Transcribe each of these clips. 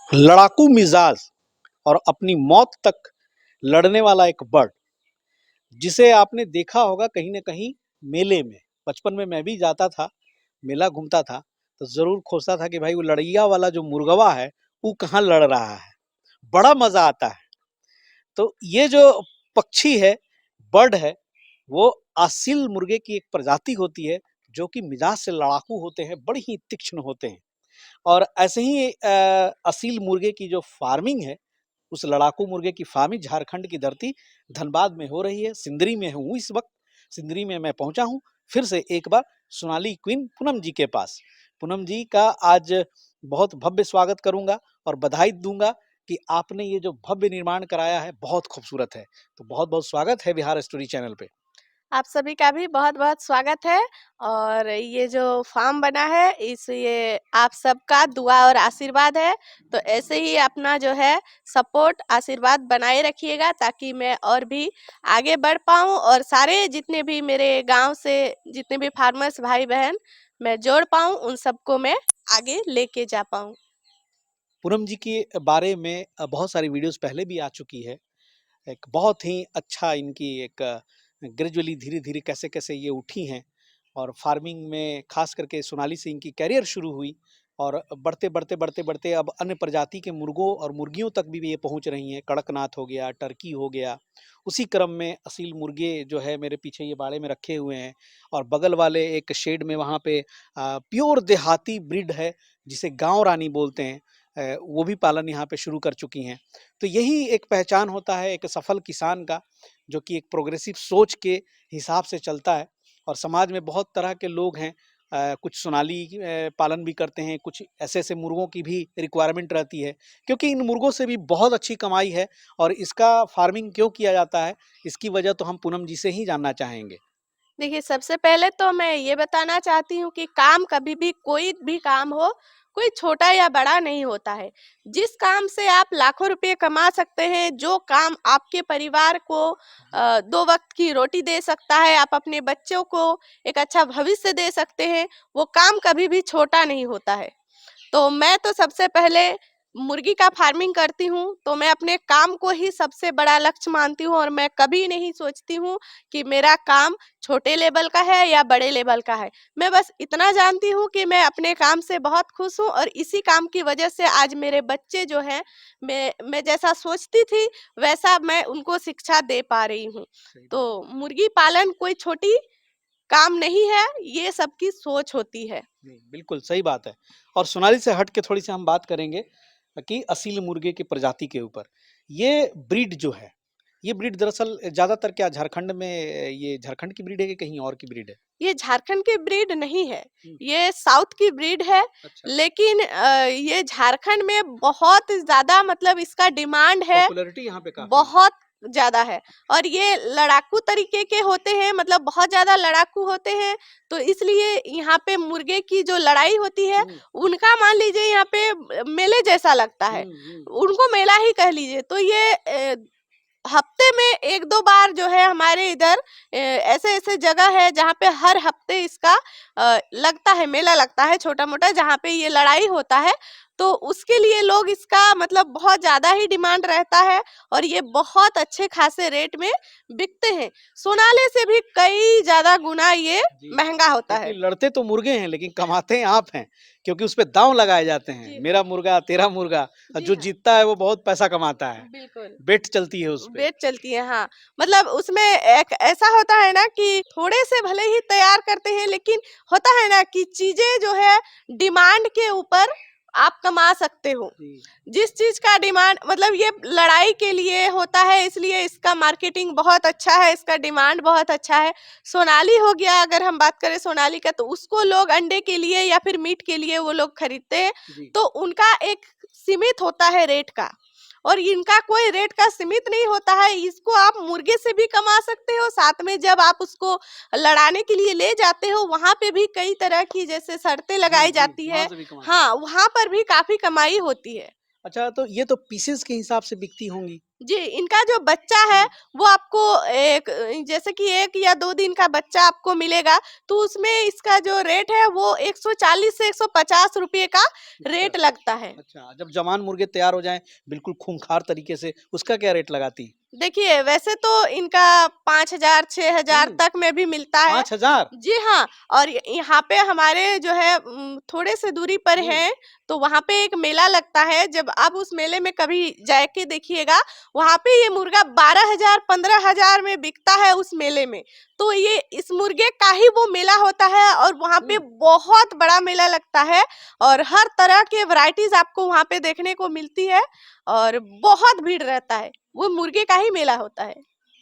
लड़ाकू मिजाज और अपनी मौत तक लड़ने वाला एक बर्ड, जिसे आपने देखा होगा कहीं न कहीं मेले में। बचपन में मैं भी जाता था, मेला घूमता था, तो ज़रूर खोजता था कि भाई वो लड़ैया वाला जो मुर्गवा है, वो कहाँ लड़ रहा है। बड़ा मज़ा आता है। तो ये जो पक्षी है, बर्ड है, वो आसिल मुर्गे की एक प्रजाति होती है, जो कि मिजाज से लड़ाकू होते हैं, बड़े ही तीक्ष्ण होते हैं। और ऐसे ही असील मुर्गे की जो फार्मिंग है, उस लड़ाकू मुर्गे की फार्मिंग झारखंड की धरती धनबाद में हो रही है। सिंदरी में हूँ इस वक्त। सिंदरी में मैं पहुंचा हूँ फिर से एक बार सोनाली क्वीन पूनम जी के पास। पूनम जी का आज बहुत भव्य स्वागत करूंगा और बधाई दूंगा कि आपने ये जो भव्य निर्माण कराया है बहुत खूबसूरत है। तो बहुत बहुत स्वागत है बिहार स्टोरी चैनल पे। आप सभी का भी बहुत-बहुत स्वागत है। और ये जो फार्म बना है इस ये आप सबका दुआ और आशीर्वाद है। तो ऐसे ही अपना जो है सपोर्ट आशीर्वाद बनाए रखिएगा ताकि मैं और भी आगे बढ़ पाऊँ और सारे जितने भी मेरे गांव से जितने भी फार्मर्स भाई बहन मैं जोड़ पाऊँ, उन सबको मैं आगे लेके जा पाऊँ। पूनम जी के बारे में बहुत सारी वीडियोस पहले भी आ चुकी है। एक बहुत ही अच्छा इनकी एक ग्रेजुअली धीरे-धीरे कैसे-कैसे ये उठी हैं और फार्मिंग में ख़ास करके सोनाली से इनकी करियर शुरू हुई और बढ़ते-बढ़ते अब अन्य प्रजाति के मुर्गों और मुर्गियों तक भी ये पहुँच रही हैं। कड़कनाथ हो गया, टर्की हो गया, उसी क्रम में असील मुर्गे जो है मेरे पीछे ये बाड़े में रखे हुए हैं और बगल वाले एक शेड में वहाँ पे प्योर देहाती ब्रीड है, जिसे गाँव रानी बोलते हैं। वो भी पालन यहाँ पे शुरू कर चुकी हैं। तो यही एक पहचान होता है एक सफल किसान का, जो कि एक प्रोग्रेसिव सोच के हिसाब से चलता है। और समाज में बहुत तरह के लोग हैं। कुछ सोनाली पालन भी करते हैं, कुछ ऐसे-ऐसे मुर्गों की भी रिक्वायरमेंट रहती है, क्योंकि इन मुर्गों से भी बहुत अच्छी कमाई है। और इसका फार्मिंग क्यों किया जाता है, इसकी वजह तो हम पूनम जी से ही जानना चाहेंगे। देखिए, सबसे पहले तो मैं ये बताना चाहती हूँ कि काम कभी भी कोई भी काम हो, कोई छोटा या बड़ा नहीं होता है। जिस काम से आप लाखों रुपए कमा सकते हैं, जो काम आपके परिवार को 2 वक़्त की रोटी दे सकता है, आप अपने बच्चों को एक अच्छा भविष्य दे सकते हैं, वो काम कभी भी छोटा नहीं होता है। तो मैं तो सबसे पहले मुर्गी का फार्मिंग करती हूँ, तो मैं अपने काम को ही सबसे बड़ा लक्ष्य मानती हूँ और मैं कभी नहीं सोचती हूँ कि मेरा काम छोटे लेवल का है या बड़े लेवल का है। मैं बस इतना जानती हूँ कि मैं अपने काम से बहुत खुश हूँ और इसी काम की वजह से आज मेरे बच्चे जो हैं, मैं जैसा सोचती थी, वैसा मैं उनको शिक्षा दे पा रही हूँ। तो मुर्गी पालन कोई छोटी काम नहीं है, ये सबकी सोच होती है। नहीं, बिल्कुल सही बात है। और सोनाली से हट के थोड़ी-सी हम बात करेंगे कि असील मुर्गे की प्रजाति के ऊपर। ये ब्रीड जो है, ये ब्रीड दरअसल ज़्यादातर क्या झारखंड में ये झारखंड की ब्रीड है कि कहीं और की ब्रीड है? ये झारखंड की ब्रीड नहीं है, हुँ, ये साउथ की ब्रीड है। अच्छा। लेकिन ये झारखंड में बहुत ज़्यादा मतलब इसका डिमांड है, पॉपुलैरिटी यहाँ पे काफ़ी है। बहुत ज़्यादा है। और ये लड़ाकू तरीके के होते हैं, मतलब बहुत ज़्यादा लड़ाकू होते हैं, तो इसलिए यहाँ पे मुर्गे की जो लड़ाई होती है, हुँ, उनका मान लीजिए यहाँ पे मेले जैसा लगता हुँ, है, हुँ। उनको मेला ही कह लीजिए। तो ये हफ्ते में 1-2 बार जो है हमारे इधर ऐसे-ऐसे जगह है जहाँ पे हर हफ्ते इसका लगता है, मेला लगता है छोटा-मोटा, जहाँ पे ये लड़ाई होता है। तो उसके लिए लोग इसका मतलब बहुत ज़्यादा ही डिमांड रहता है और ये बहुत अच्छे खासे रेट में बिकते हैं। सोनाले से भी कई ज़्यादा गुना ये जी, महँगा होता क्योंकि है। लड़ते तो मुर्गे हैं लेकिन कमाते हैं आप हैं, क्योंकि उसपे दाँव लगाए जाते हैं। जी मेरा हाँ। मुर्गा, तेरा मुर्गा और जी जो हाँ, जीतता है वो बहुत पैसा कमाता है। बिल्कुल। बेट चलती है उसपे। बेच चलती है, हाँ। मतलब उसमें एक ऐसा होता है ना कि थोड़े से भले ही तैयार करते हैं, लेकिन होता है ना कि चीज़ें जो है डिमांड के ऊपर आप कमा सकते हो। जी। जिस चीज़ का डिमांड मतलब ये लड़ाई के लिए होता है, इसलिए इसका मार्केटिंग बहुत अच्छा है, इसका डिमांड बहुत अच्छा है। सोनाली हो गया, अगर हम बात करें सोनाली का, तो उसको लोग अंडे के लिए या फिर मीट के लिए वो लोग खरीदते हैं, जी। तो उनका एक सीमित होता है रेट का। और इनका कोई रेट का सीमित नहीं होता है, इसको आप मुर्गे से भी कमा सकते हो, साथ में जब आप उसको लड़ाने के लिए ले जाते हो, वहाँ पे भी कई तरह की जैसे शर्तें जी, लगाई जी, जाती वहाँ है। से भी कमा सकते हाँ, हैं। वहाँ पर भी काफ़ी कमाई होती है। अच्छा, तो ये तो पीसेज़ के हिसाब से बिकती होंगी? जी, इनका जो बच्चा है हुँ, वो आपको एक जैसे कि 1 या 2 दिन का बच्चा आपको मिलेगा, तो उसमें इसका जो रेट है वो 140 से 150 रुपए का अच्छा, रेट लगता है। अच्छा। जब जवान मुर्गे तैयार हो जाएँ, बिल्कुल खूंखार तरीके से, उसका क्या रेट लगाती? देखिए, वैसे तो इनका 5,000 6,000 हुँ, तक में भी मिलता है। 5,000? जी हाँ, और यहाँ पे हमारे जो है थोड़े से दूरी पर हुँ, हैं, तो वहाँ पे एक मेला लगता है, जब आप उस मेले में कभी जाके देखिएगा, वहाँ पे ये मुर्गा 12,000 15,000 में बिकता है उस मेले में। तो ये इस मुर्गे का ही वो मेला होता है और वहाँ पे हुँ। बहुत बड़ा मेला लगता है और हर तरह के वैराइटीज़ आपको वहाँ पे देखने को मिलती है और बहुत भीड़ रहता है। वो मुर्गे का ही मेला होता है।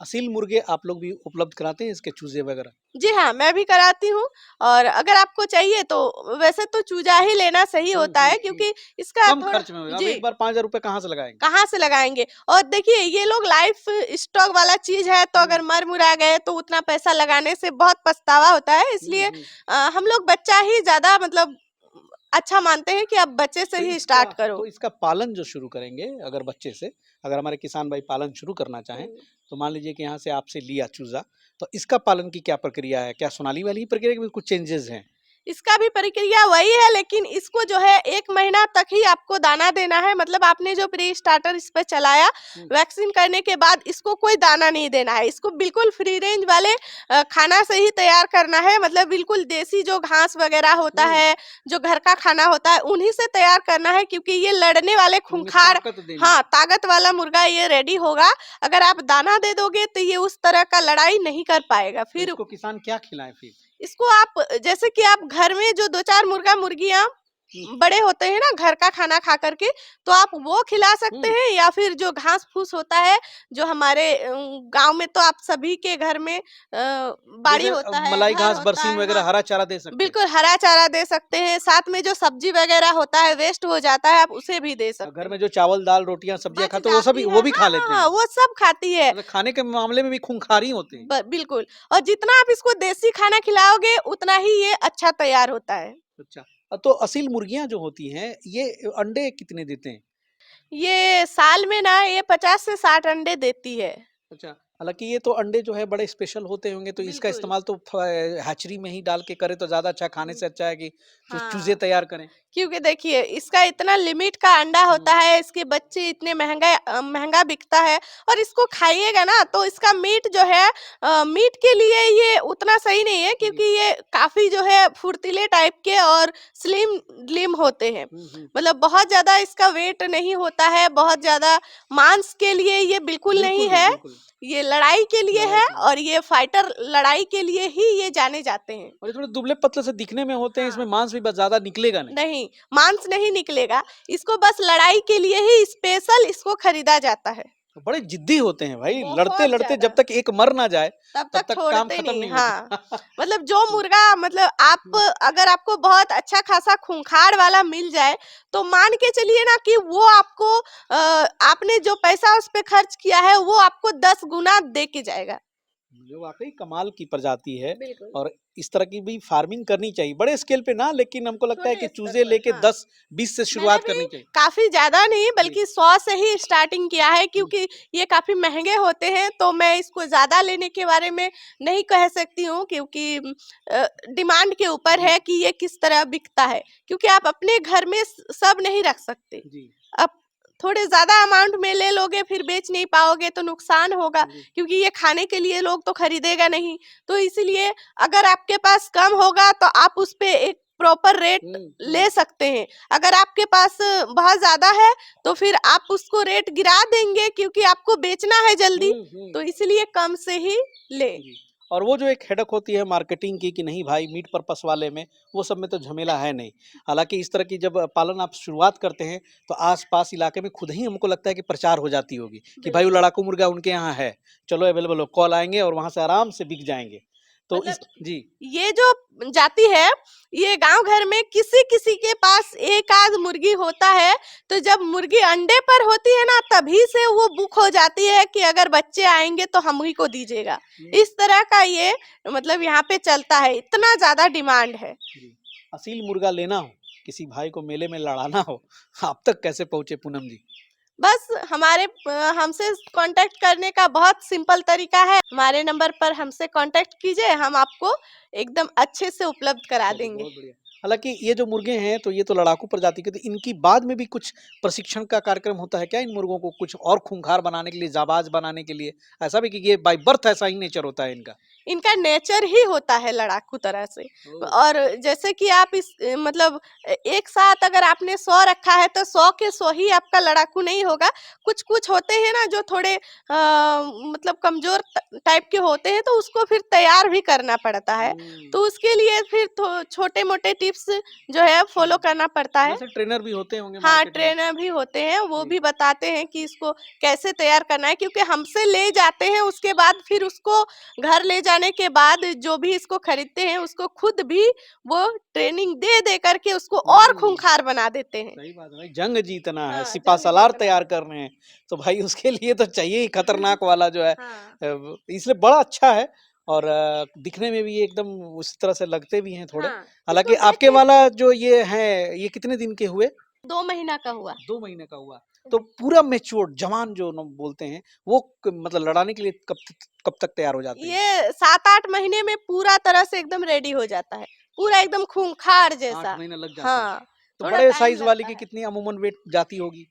असील मुर्गे आप लोग भी उपलब्ध कराते हैं इसके चूज़े वगैरह? जी हाँ, मैं भी कराती हूँ और अगर आपको चाहिए तो वैसे तो चूजा ही लेना सही हुँ, होता हुँ, है हुँ। क्योंकि इसका कम थोड़ा खर्च में होगा। अब जी, एक बार 5,000 रुपए कहाँ से लगाएँगे? कहाँ से लगाएँगे? और देखिए ये लोग लाइफ स्टॉक वाला चीज़ है तो हुँ, अगर मर-मुरा गए तो उतना पैसा लगाने से बहुत पछतावा होता है हुँ, इसलिए हुँ। हम लोग बच्चा ही ज़्यादा मतलब अच्छा मानते हैं कि अब बच्चे से तो ही इसका स्टार्ट करो। तो इसका पालन जो शुरू करेंगे अगर बच्चे से, अगर हमारे किसान भाई पालन शुरू करना चाहें, हुँ। तो मान लीजिए कि यहाँ से आपसे लिया चूज़ा, तो इसका पालन की क्या प्रक्रिया है? क्या सोनाली वाली ही प्रक्रिया है कि कुछ चेंजेज़ हैं? इसका भी प्रक्रिया वही है लेकिन इसको जो है 1 महीना तक ही आपको दाना देना है मतलब आपने जो प्री स्टार्टर इस पे चलाया, हुँ, वैक्सीन करने के बाद इसको कोई दाना नहीं देना है। इसको बिल्कुल फ्री रेंज वाले खाना से ही तैयार करना है मतलब बिल्कुल देसी जो घास वगैरह होता हुँ, है, जो घर का खाना होता है, उन्हीं से तैयार करना है क्योंकि ये लड़ने वाले उनमें खूंखार ताकत देनी हाँ, है। ताकत वाला मुर्गा ये रेडी होगा। अगर आप दाना दे दोगे तो ये उस तरह का लड़ाई नहीं कर पाएगा। तो फिर इसको किसान क्या खिलाएँ फिर? इसको आप जैसे कि आप घर में जो 2-4 मुर्गा-मुर्गियाँ हुँ, बड़े होते हैं ना घर का खाना खा कर के, तो आप वो खिला सकते हुँ, हैं या फिर जो घास-फूस होता है, जो हमारे गाँव में तो आप सभी के घर में बाड़ी जैसे होता है, मलाई घर घास, होता बरसीम है हाँ, वगैरह हरा चारा दे सकते हैं। बिल्कुल हरा चारा दे सकते हैं, साथ में जो सब्जी वगैरह होता है, वेस्ट हो जाता है, आप उसे भी दे सकते घर में हैं। जो चावल, दाल, रोटियाँ, सब्जियाँ बच खाते हैं जाती है वो भी हाँ, खा हाँ, लेते हाँ, हैं। वो सब खाती है। मतलब खाने के मामले में भी खूंखार ही होते हैं। बिल्कुल और जितना आप इसको देसी खाना खिलाओगे, उतना ही ये अच्छा तैयार होता है। अच्छा, तो असील मुर्गियाँ जो होती हैं, ये अंडे कितने देते हैं? ये साल में ना ये 50 से 60 अंडे देती है। अच्छा, हालाँकि ये तो अंडे जो है बड़े स्पेशल होते होंगे, तो इसका बिल्कुल। इस्तेमाल तो हैचरी में ही डाल के करें तो ज़्यादा अच्छा, खाने हुँ, से अच्छा है कि जो चूज़े हाँ। तैयार करें। क्योंकि देखिए इसका इतना लिमिट का अंडा हुँ, होता है, इसके बच्चे इतने महँगा बिकता है और इसको खाइएगा ना तो इसका मीट जो है मीट के लिए ये उतना सही नहीं है जी। क्योंकि ये काफ़ी जो है फुर्तीले टाइप के और स्लिम स्लिम होते हैं। हुँ, हुँ। मतलब बहुत ज़्यादा इसका वेट नहीं होता है, बहुत ज़्यादा मांस के लिए ये बिल्कुल नहीं बिल्कुल नहीं, है। बिल्कुल, ये लड़ाई के लिए लड़ाई है के लिए। और ये फाइटर लड़ाई के लिए ही ये जाने जाते हैं। और ये थोड़े दुबले-पतले से दिखने में होते हैं, इसमें हाँ। मांस भी बस ज़्यादा निकलेगा नहीं। नहीं, मांस नहीं निकलेगा, इसको बस लड़ाई के लिए ही स्पेशल इसको खरीदा जाता है। तो बड़े ज़िद्दी होते हैं भाई, बहुत लड़ते-लड़ते ज़्यादा, जब तक एक मर ना जाए, तब तब तक तक काम छोड़ते खत्म नहीं, नहीं हाँ। होता। मतलब जो हुँ, मुर्गा मतलब आप हुँ, अगर आपको बहुत अच्छा खासा खूंखार वाला मिल जाए, तो मान के चलिए ना कि वो आपको आपने जो पैसा उस पे खर्च किया है, वो आपको 10 गुना दे के जाएगा। जो वाक़ई कमाल की प्रजाति है बिल्कुल। और इस तरह की भी फार्मिंग करनी चाहिए। बड़े स्केल पे ना लेकिन हमको लगता है कि छोटे स्तर चूज़े पर, लेके हाँ। 10-20 से मैंने शुरुआत भी करनी चाहिए। काफ़ी ज़्यादा नहीं जी। बल्कि 100 से ही स्टार्टिंग किया है हुँ, क्योंकि ये काफ़ी महँगे होते हैं, तो मैं इसको ज़्यादा लेने के बारे में नहीं कह सकती हूँ क्योंकि डिमांड के ऊपर जी, है कि ये किस तरह बिकता है। क्योंकि आप अपने घर में सब नहीं रख सकते। जी, आप थोड़े ज़्यादा अमाउंट में ले लोगे फिर बेच नहीं पाओगे तो नुकसान होगा जी। क्योंकि ये खाने के लिए लोग तो खरीदेगा नहीं। तो इसीलिए अगर आपके पास कम होगा तो आप उस पे एक प्रॉपर रेट हुँ, हुँ, ले सकते हैं। अगर आपके पास बहुत ज़्यादा है तो फिर आप उसको रेट गिरा देंगे क्योंकि आपको बेचना है जल्दी, हुँ, हुँ। तो इसलिए कम से ही लें। जी। और वो जो एक हेडेक होती है मार्केटिंग की कि नहीं भाई मीट पर्पस वाले में, वो सब में तो झमेला है नहीं। हालाँकि इस तरह की जब पालन आप शुरुआत करते हैं, तो आस-पास इलाके में खुद ही हमको लगता है कि प्रचार हो जाती होगी, कि भाई वो बिल्कुल। लड़ाकू मुर्गा उनके यहाँ है, चलो अवेलेबल हो, कॉल आएँगे और वहाँ से आराम से बिक जाएँगे। तो मतलब इस जी, ये जो जाति है, ये गाँव घर में किसी-किसी के पास एक आध मुर्गी होता है, तो जब मुर्गी अंडे पर होती है ना, तभी से वो बुक हो जाती है कि अगर बच्चे आएँगे तो हम ही को दीजिएगा। हुँ, इस तरह का ये मतलब यहाँ पे चलता है, इतना ज़्यादा डिमांड है। जी। असील मुर्गा लेना हो, किसी भाई को मेले में लड़ाना हो, आप तक कैसे पहुँचे पूनम जी? बस हमसे कांटेक्ट करने का बहुत सिंपल तरीका है। हमारे नंबर पर हमसे कांटेक्ट कीजिए, हम आपको एकदम अच्छे से उपलब्ध करा चलिए देंगे। बहुत बढ़िया। हालाँकि ये जो मुर्गे हैं तो ये तो लड़ाकू प्रजाति के, तो इनकी बाद में भी कुछ प्रशिक्षण का कार्यक्रम होता है क्या इन मुर्गों को कुछ और खूंखार बनाने के लिए, जाबाज बनाने के लिए? ऐसा भी कि ये बाय बर्थ ऐसा ही नेचर होता है इनका? इनका नेचर ही होता है लड़ाकू तरह से। ओह! और जैसे कि आप मतलब एक साथ अगर आपने 100 रखा है तो 100 के 100 ही आपका लड़ाकू नहीं होगा। कुछ-कुछ होते हैं ना जो थोड़े मतलब कमज़ोर टाइप के होते हैं, तो उसको फिर तैयार भी करना पड़ता है। हुँ। तो उसके लिए फिर छोटे-मोटे टिप्स जो है फॉलो करना पड़ता है। वैसे ट्रेनर भी होते होंगे हाँ, मार्केट में? ट्रेनर भी होते हैं, वो जी। भी बताते हैं कि इसको कैसे तैयार करना है, क्योंकि हमसे ले जाते हैं, उसके बाद फिर उसको घर ले जाने के बाद जो भी इसको खरीदते हैं, उसको खुद भी वो ट्रेनिंग दे कर के उसको और हुँ। खूंखार बना देते हैं। सही बात है भाई, जंग जीतना है, हाँ, जंग सिपह-सलार जीतना तैयार है। कर रहे हैं, तो भाई उसके लिए तो चाहिए ही खतरनाक वाला जो है हाँ, इसलिए बड़ा अच्छा है और दिखने में भी ये एकदम उसी तरह से लगते भी हैं थोड़े। हाँ, हालाँकि इसको देख आपके के वाला जो ये है, ये कितने दिन के हुए? 2 महीना का हुआ। 2 महीने का हुआ। तो पूरा मैच्योर्ड जवान जो न बोलते हैं, वो क मतलब लड़ाने के लिए कब तक तैयार हो जाते हैं? ये 7-8 महीने में पूरा तरह से एकदम रेडी हो जाता है, पूरा एकदम खूंखार 8 जैसा। महीने लग जाते हैं। हाँ, तो थोड़ा बड़े टाइम साइज़ वाली लगता की है। कितनी अमूमन वेट जाती होगी?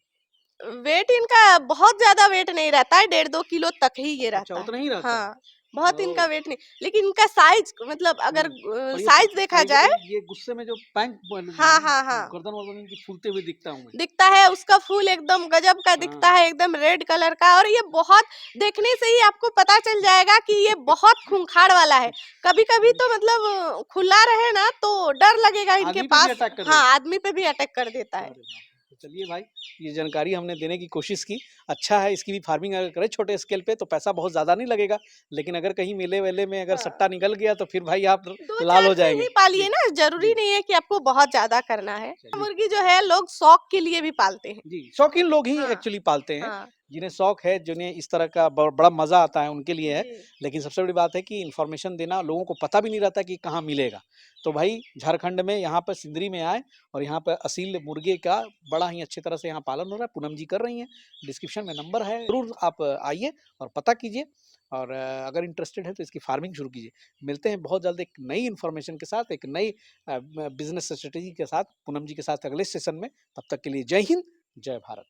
वेट इनका बहुत ज़्यादा वेट नहीं रहता है, 1.5-2 किलो तक ही ये अच्छा रहता है। उतना ही रहता है? हाँ, बहुत इनका ओह! वेट नहीं, लेकिन इनका साइज़ मतलब अगर हुँ। और ये साइज़ देखा कहीं न जाए। कहीं ये गुस्से में जो पैंट हाँ, हाँ, हाँ, गर्दन-वर्दन इनकी फूलते हुए दिखता हूँ मैं। दिखता है, उसका फूल एकदम गजब का दिखता हाँ। है, एकदम रेड कलर का, और ये बहुत देखने से ही आपको पता चल जाएगा कि ये बहुत खूंखार वाला है। कभी-कभी हुँ, तो मतलब खुला रहे ना तो डर लगेगा इनके आदमी पे भी पास। अटैक कर हाँ, देगा। आदमी पे भी अटैक कर देता है। अरे बाप रे! तो चलिए भाई, ये जानकारी हमने देने की कोशिश की। अच्छा है इसकी भी फार्मिंग अगर करें छोटे स्केल पे तो पैसा बहुत ज़्यादा नहीं लगेगा। लेकिन अगर कहीं मेले-वेले में अगर हाँ। सट्टा निकल गया तो फिर भाई आप लाल 2-4 हो से जाएँगे। ही पालिए जी, ना, ज़रूरी जी, नहीं है कि आपको बहुत ज़्यादा करना है। चलिए। मुर्गी जो है लोग शौक के लिए भी पालते हैं। जी, शौकीन लोग ही हाँ, एक्चुअली पालते हैं, हाँ। जिन्हें शौक है, जिन्हें इस तरह का बड़ा मज़ा आता है, उनके लिए है। जी। लेकिन सबसे बड़ी बात है कि इन्फॉर्मेशन देना लोगों को पता भी नहीं रहता कि कहाँ मिलेगा। तो भाई झारखंड में यहाँ पर सिंदरी में आएँ और यहाँ पे असील मुर्गे का बड़ा ही अच्छी तरह से यहाँ पालन हो रहा है, पूनम जी कर रही हैं। डिस्क्रिप्शन में नंबर है, ज़रूर आप आइए और पता कीजिए और अगर इंटरेस्टेड है तो इसकी फार्मिंग शुरू कीजिए। मिलते हैं बहुत जल्द एक नई इन्फॉर्मेशन के साथ, एक नई बिज़नेस स्ट्रैटेजी के साथ, पूनम जी के साथ अगले सेशन में। तब तक के लिए जय हिंद, जय भारत।